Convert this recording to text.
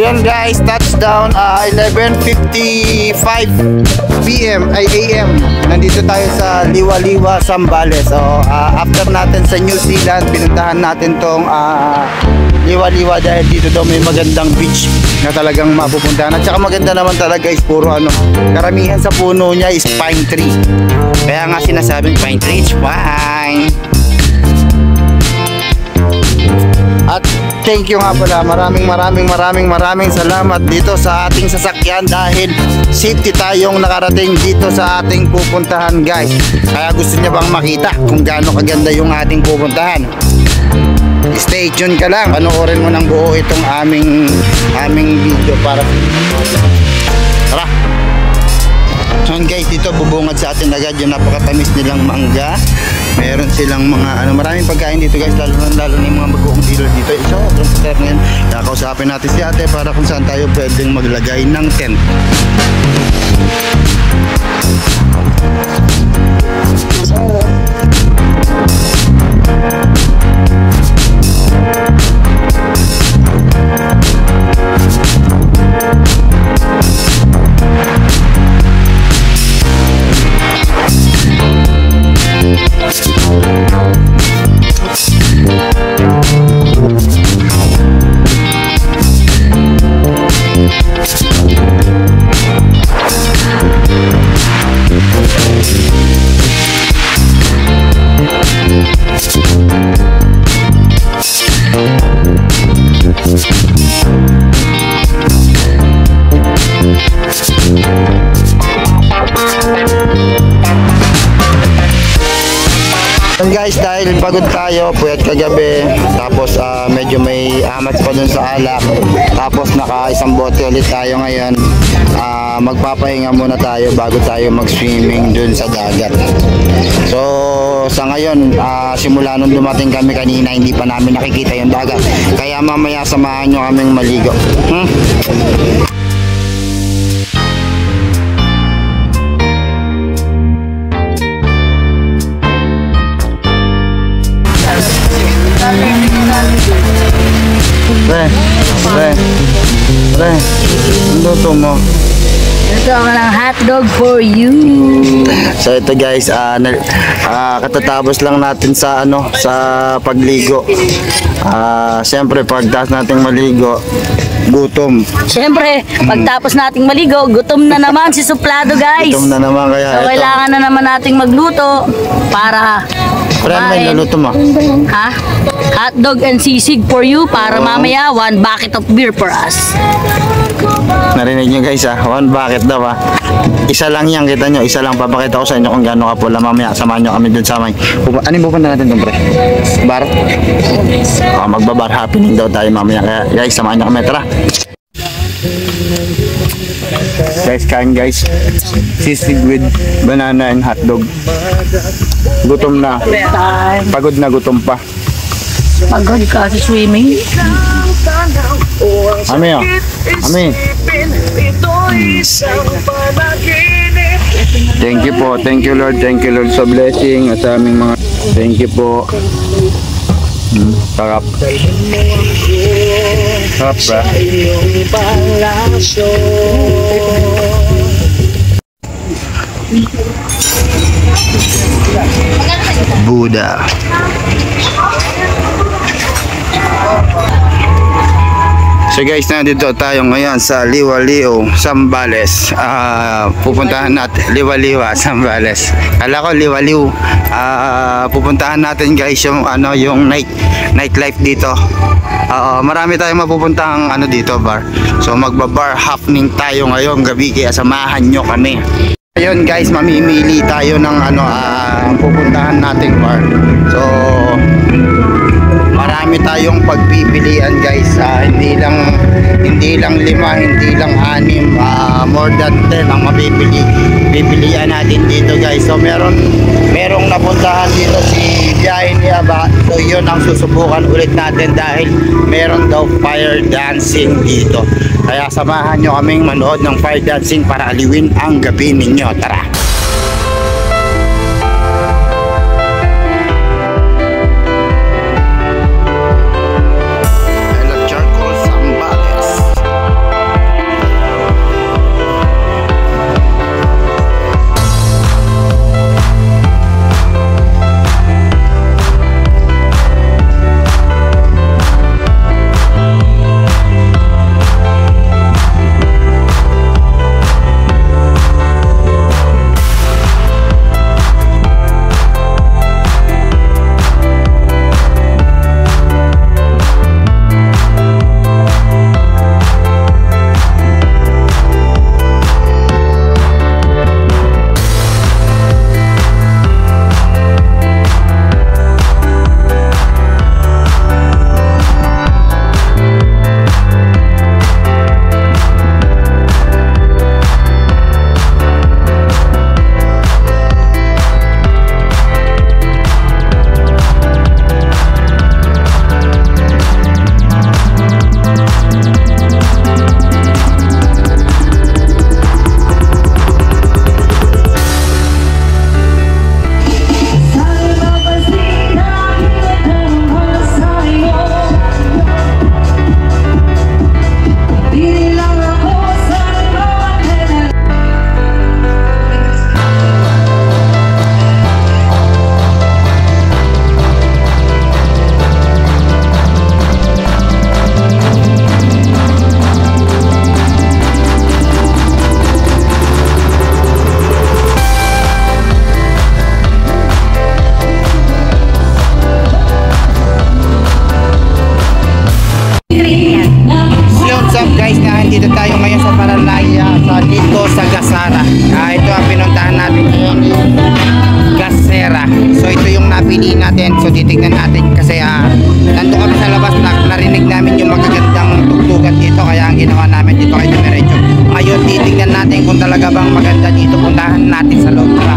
Ayan guys, touchdown 11:55 PM ay AM. Nandito tayo sa Liwa-Liwa, Zambales. So after natin sa New Zealand, pinuntahan natin tong Liwa-Liwa dahil dito daw may magandang beach na talagang mapupuntahan. At saka maganda naman talaga is puro karamihan sa puno niya is pine tree. Kaya nga sinasabing pine tree, it's fine. At thank you nga pala, maraming salamat dito sa ating sasakyan dahil safety tayong nakarating dito sa ating pupuntahan guys. Kaya gusto niya bang makita kung gaano kaganda yung ating pupuntahan? Stay tuned ka lang, panoorin mo ng buo itong aming video para tara. So guys, dito bubungad sa atin agad yung napakatamis nilang mangga. Meron silang mga maraming pagkain dito guys, lalo na yung mga bagoong dealer dito. Sobrang sarap ngayon. Kakausapin natin si ate para kung saan tayo pwedeng maglagay ng tent. Guys, dahil pagod tayo, puyat kagabi, tapos medyo may amats pa dun sa alak, tapos naka isang bote ulit tayo ngayon. Magpapahinga muna tayo bago tayo mag-swimming dun sa dagat. So sa ngayon, simula nung dumating kami kanina, hindi pa namin nakikita yung dagat, kaya mamaya samahan nyo kaming maligo. Pre, luto mo. Ito ang hotdog for you. So ito guys, katatapos lang natin sa sa pagligo. Siyempre pagtas nating maligo, gutom. Siyempre, pagtapos nating maligo, gutom na naman si Suplado guys. Gutom na naman kaya. So kailangan na naman nating magluto para Pre, ano may luluto mo? Ha? Hotdog and sisig for you para mamaya 1 bucket of beer for us. Narinig nyo guys one bucket daw Isa lang yan, kita nyo, isa lang. Papakita ko sa inyo kung gaano kapula. Mamaya samahan nyo kami dun sa may ano yung pupunta natin dun pre? Bar? Magbabar happening daw tayo mamaya. Kaya guys, samahan nyo kami, tara. Guys, kain guys, sisig with banana and hotdog. Gutom na, pagod na, gutom pa. Pagod ka sa swimming. Ami Ami. Thank you Lord sa blessing at sa aming mga. Thank you po. Sarap. Sarap ba? Buddha. So guys, nandito tayo ngayon sa Liwa-Liwa, Zambales. Pupuntahan natin Liwa-Liwa, Zambales. Kala ko Liwa-Liw. Pupuntahan natin guys yung yung nightlife dito. Marami tayong mapupuntahang dito bar. So magba-bar happening tayo ngayong gabi, kaya samahan nyo kami. Ayun guys, mamimili tayo ng pupuntahan nating bar. So marami tayong pagpipilian guys. Hindi lang 5, hindi lang 6, more than 10 ang pipilian natin dito guys. So merong napuntahan dito si Biyahe ni Aba. So yun ang susubukan ulit natin dahil meron daw fire dancing dito. Kaya samahan nyo kaming manood ng fire dancing para aliwin ang gabi ninyo. Tara! natin. So titignan natin kasi nandun kami sa labas na narinig namin yung magagandang tugtugan dito, kaya ang ginawa namin dito ay dumiretso. Ngayon titignan natin kung talaga bang maganda dito. Puntahan natin sa loob. Tara.